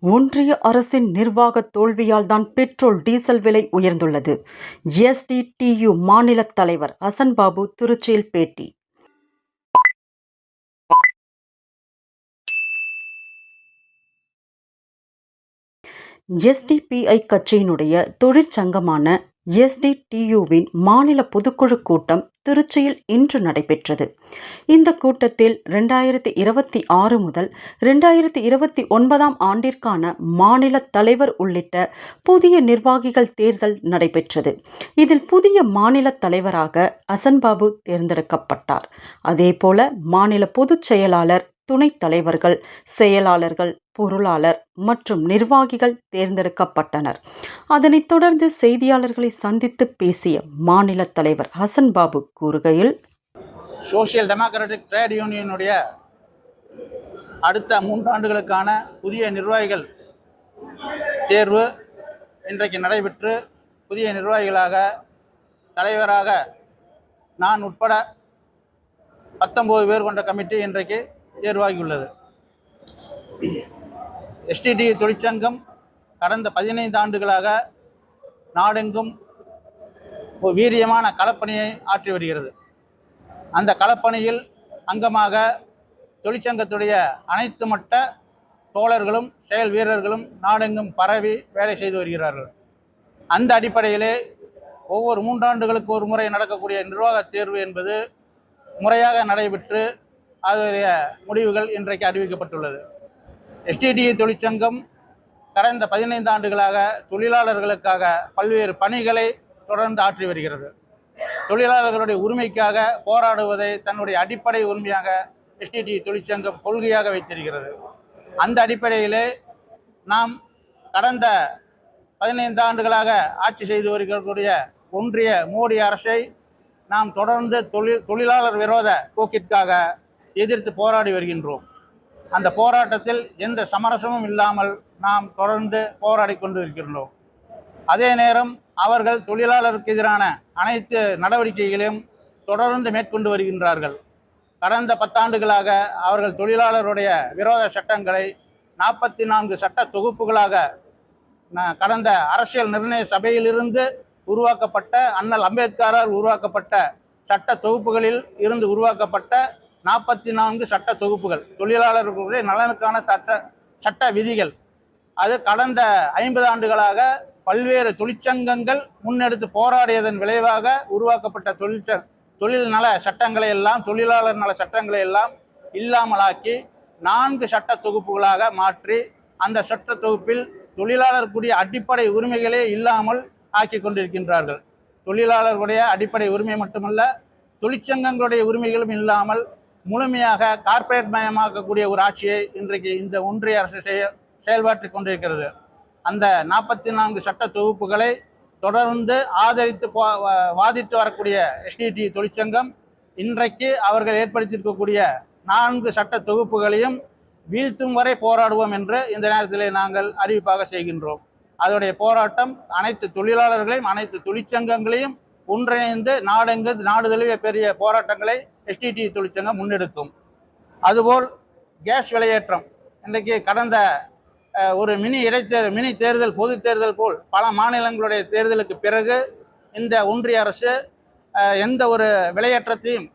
ஒன்றிய அரசின் நிர்வாக தோல்வியால் தான் பெட்ரோல், டீசல் விலை உயர்ந்துள்ளது. எஸ்.டி.டி.யு. மாநில தலைவர் ஹசன்பாபு திருச்சியில் பேட்டி. எஸ்.டி.பி.ஐ. கட்சியினுடைய தொழிற்சங்கமான எஸ்.டி.டி.யு.வின் மாநில பொதுக்குழு கூட்டம் திருச்சியில் இன்று நடைபெற்றது. இந்த கூட்டத்தில் 2026 முதல் 2029 ஆண்டிற்கான மாநில தலைவர் உள்ளிட்ட புதிய நிர்வாகிகள் தேர்தல் நடைபெற்றது. இதில் புதிய மாநில தலைவராக ஹசன்பாபு தேர்ந்தெடுக்கப்பட்டார். அதேபோல மாநில பொதுச் செயலாளர், துணைத் தலைவர்கள், செயலாளர்கள், பொருளாளர் மற்றும் நிர்வாகிகள் தேர்ந்தெடுக்கப்பட்டனர். அதனைத் தொடர்ந்து செய்தியாளர்களை சந்தித்து பேசிய மாநில தலைவர் ஹசன்பாபு கூறுகையில், சோசியல் டெமோக்ராட்டிக் ட்ரேட் யூனியனுடைய அடுத்த 3 ஆண்டுகளுக்கான புதிய நிர்வாகிகள் தேர்வு இன்றைக்கு நடைபெற்று, புதிய நிர்வாகிகளாக தலைவராக நான் உட்பட 19 பேர் கொண்ட கமிட்டி இன்றைக்கு தேர்வாகியுள்ளது. எஸ்.டி.டி. தொழிற்சங்கம் கடந்த 15 ஆண்டுகளாக நாடெங்கும் ஒரு வீரியமான களப்பணியை ஆற்றி வருகிறது. அந்த களப்பணியில் அங்கமாக தொழிற்சங்கத்துடைய அனைத்து மட்ட தோழர்களும் செயல் வீரர்களும் நாடெங்கும் பரவி வேலை செய்து வருகிறார்கள். அந்த அடிப்படையிலே ஒவ்வொரு 3 ஆண்டுகளுக்கு ஒரு முறை நடக்கக்கூடிய நிர்வாக தேர்வு என்பது முறையாக நடைபெற்று அதனுடைய முடிவுகள் இன்றைக்கு அறிவிக்கப்பட்டுள்ளது. எஸ்.டி.டி. தொழிற்சங்கம் கடந்த 15 ஆண்டுகளாக தொழிலாளர்களுக்காக பல்வேறு பணிகளை தொடர்ந்து ஆற்றி வருகிறது. தொழிலாளர்களுடைய உரிமைக்காக போராடுவதை தன்னுடைய அடிப்படை உரிமையாக எஸ்.டி.டி. தொழிற்சங்கம் கொள்கையாக வைத்திருக்கிறது. அந்த அடிப்படையிலே நாம் கடந்த 15 ஆண்டுகளாக ஆட்சி செய்து வருகிறக்கூடிய ஒன்றிய மோடி அரசை நாம் தொடர்ந்து தொழிலாளர் விரோத போக்கிற்காக எதிர்த்து போராடி வருகின்றோம். அந்த போராட்டத்தில் எந்த சமரசமும் இல்லாமல் நாம் தொடர்ந்து போராடி கொண்டு இருக்கின்றோம். அதே நேரம் அவர்கள் தொழிலாளருக்கு எதிரான அனைத்து நடவடிக்கைகளையும் தொடர்ந்து மேற்கொண்டு வருகின்றார்கள். கடந்த 10 ஆண்டுகளாக அவர்கள் தொழிலாளருடைய விரோத சட்டங்களை 44 சட்ட தொகுப்புகளாக கடந்த அரசியல் நிர்ணய சபையிலிருந்து உருவாக்கப்பட்ட, அண்ணல் அம்பேத்கரால் உருவாக்கப்பட்ட சட்ட தொகுப்புகளில் இருந்து உருவாக்கப்பட்ட 44 சட்ட தொகுப்புகள், தொழிலாளர்களுடைய நலனுக்கான சட்ட விதிகள், அது கடந்த 50 ஆண்டுகளாக பல்வேறு தொழிற்சங்கங்கள் முன்னெடுத்து போராடியதன் விளைவாக உருவாக்கப்பட்ட தொழில் நல சட்டங்களை எல்லாம், தொழிலாளர் நல சட்டங்களை எல்லாம் இல்லாமலாக்கி 4 சட்ட தொகுப்புகளாக மாற்றி, அந்த சட்ட தொகுப்பில் தொழிலாளர்களுடைய அடிப்படை உரிமைகளே இல்லாமல் ஆக்கி கொண்டிருக்கின்றார்கள். தொழிலாளர்களுடைய அடிப்படை உரிமை மட்டுமல்ல, தொழிற்சங்கங்களுடைய உரிமைகளும் இல்லாமல் முழுமையாக கார்ப்பரேட் மயமாக்கக்கூடிய ஒரு ஆட்சியை இன்றைக்கு இந்த ஒன்றிய அரசு செயல்பாற்றி கொண்டிருக்கிறது. அந்த 44 சட்ட தொகுப்புகளை தொடர்ந்து ஆதரித்து வாதிட்டு வரக்கூடிய எஸ்.டி.டி. தொழிற்சங்கம் இன்றைக்கு அவர்கள் ஏற்படுத்தியிருக்கக்கூடிய 4 சட்ட தொகுப்புகளையும் வீழ்த்தும் வரை போராடுவோம் என்று இந்த நேரத்திலே நாங்கள் அறிவிப்பாக செய்கின்றோம். அதனுடைய போராட்டம் அனைத்து தொழிலாளர்களையும் அனைத்து தொழிற்சங்கங்களையும் ஒன்றிணைந்து நாடு தழுவிய பெரிய போராட்டங்களை எஸ்.டி.டி. தொழிற்சங்கம் முன்னெடுக்கும். அதுபோல் கேஸ் விலையேற்றம் இன்றைக்கு கடந்த ஒரு மினி தேர்தல், பொது தேர்தல் போல் பல மாநிலங்களுடைய தேர்தலுக்கு பிறகு இந்த ஒன்றிய அரசு எந்த ஒரு விலையேற்றத்தையும்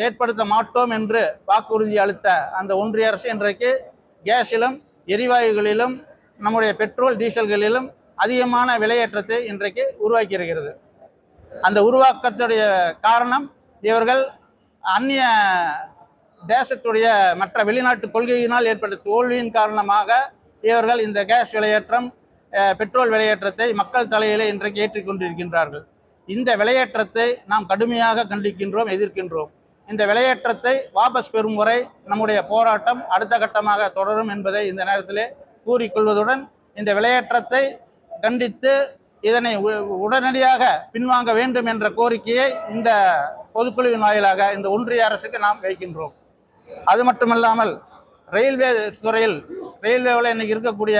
ஏற்படுத்த மாட்டோம் என்று வாக்குறுதி அளித்த அந்த ஒன்றிய அரசு இன்றைக்கு கேஸிலும் எரிவாயுகளிலும் நம்முடைய பெட்ரோல், டீசல்களிலும் அதிகமான விலையேற்றத்தை இன்றைக்கு உருவாக்கி இருக்கிறது. அந்த உருவாக்கத்துடைய காரணம் இவர்கள் அந்நிய தேசத்துடைய மற்ற வெளிநாட்டு கொள்கையினால் ஏற்பட்ட தோல்வியின் காரணமாக இவர்கள் இந்த கேஸ் விலையேற்றம், பெட்ரோல் விலையேற்றத்தை மக்கள் தலையிலே இன்றைக்கு ஏற்றிக்கொண்டிருக்கின்றார்கள். இந்த விலையேற்றத்தை நாம் கடுமையாக கண்டிக்கின்றோம், எதிர்க்கின்றோம். இந்த விலையேற்றத்தை வாபஸ் பெறும் வரை நம்முடைய போராட்டம் அடுத்த கட்டமாக தொடரும் என்பதை இந்த நேரத்திலே கூறிக்கொள்வதுடன், இந்த விலையேற்றத்தை கண்டித்து இதனை உடனடியாக பின்வாங்க வேண்டும் என்ற கோரிக்கையை இந்த பொதுக்குழுவின் வாயிலாக இந்த ஒன்றிய அரசுக்கு நாம் வைக்கின்றோம். அது மட்டுமல்லாமல் ரயில்வே துறையில், ரயில்வேவில் இன்றைக்கி இருக்கக்கூடிய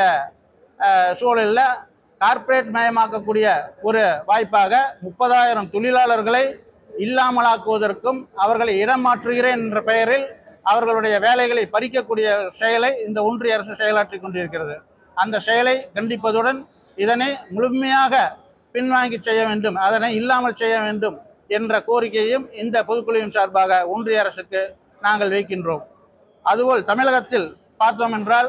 சூழலில் கார்ப்பரேட் மயமாக்கக்கூடிய ஒரு வாய்ப்பாக 30,000 தொழிலாளர்களை இல்லாமலாக்குவதற்கும், அவர்களை இடம் மாற்றுகிறேன் என்ற பெயரில் அவர்களுடைய வேலைகளை பறிக்கக்கூடிய செயலை இந்த ஒன்றிய அரசு செயலாற்றி கொண்டிருக்கிறது. அந்த செயலை கண்டிப்பதுடன் இதனை முழுமையாக பின்வாங்கி செய்ய வேண்டும், அதனை இல்லாமல் செய்ய வேண்டும் என்ற கோரிக்கையும் இந்த பொதுக்குழுவின் சார்பாக ஒன்றிய அரசுக்கு நாங்கள் வைக்கின்றோம். அதுபோல் தமிழகத்தில் பார்த்தோம் என்றால்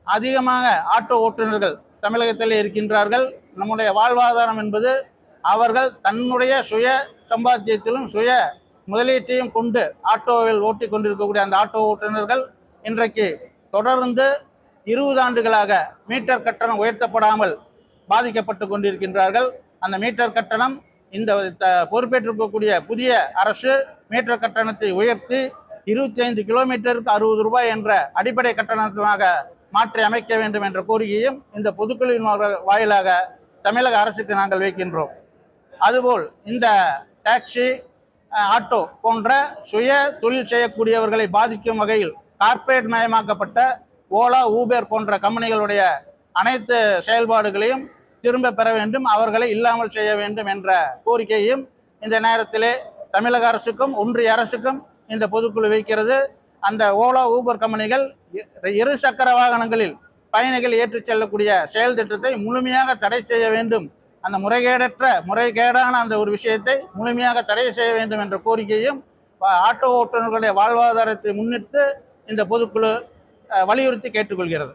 அதிகமாக ஆட்டோ ஓட்டுநர்கள் தமிழகத்தில் இருக்கின்றார்கள். நம்முடைய வாழ்வாதாரம் என்பது அவர்கள் தன்னுடைய சுய சம்பாத்தியத்திலும் சுய முதலீட்டையும் கொண்டு ஆட்டோவில் ஓட்டி கொண்டிருக்கக்கூடிய அந்த ஆட்டோ ஓட்டுநர்கள் இன்றைக்கு தொடர்ந்து 20 ஆண்டுகளாக மீட்டர் கட்டணம் உயர்த்தப்படாமல் பாதிக்கப்பட்டு கொண்டிருக்கின்றார்கள். அந்த மீட்டர் கட்டணம் இந்த பொறுப்பேற்றிருக்கக்கூடிய புதிய அரசு மீட்டர் கட்டணத்தை உயர்த்தி 25 கிலோமீட்டருக்கு 60 ரூபாய் என்ற அடிப்படை கட்டணமாக மாற்றி அமைக்க வேண்டும் என்ற கோரிக்கையும் இந்த பொதுக்குழுவின் வாயிலாக தமிழக அரசுக்கு நாங்கள் வைக்கின்றோம். அதுபோல் இந்த டாக்ஸி, ஆட்டோ போன்ற சுய தொழில் செய்யக்கூடியவர்களை பாதிக்கும் வகையில் கார்ப்பரேட் மயமாக்கப்பட்ட ஓலா, ஊபர் போன்ற கம்பெனிகளுடைய அனைத்து செயல்பாடுகளையும் திரும்ப பெற வேண்டும், அவர்களை இல்லாமல் செய்ய வேண்டும் என்ற கோரிக்கையும் இந்த நேரத்திலே தமிழக அரசுக்கும் ஒன்றிய அரசுக்கும் இந்த பொதுக்குழு வைக்கிறது. அந்த ஓலா, ஊபர் கம்பெனிகள் 2 சக்கர வாகனங்களில் பயணிகள் ஏற்றிச் செல்லக்கூடிய செயல் திட்டத்தை முழுமையாக தடை செய்ய வேண்டும், அந்த முறைகேடான அந்த ஒரு விஷயத்தை முழுமையாக தடை செய்ய வேண்டும் என்ற கோரிக்கையும் ஆட்டோ ஓட்டுநர்களுடைய வாழ்வாதாரத்தை முன்னிட்டு இந்த பொதுக்குழு வலியுறுத்தி கேட்டுக்கொள்கிறது.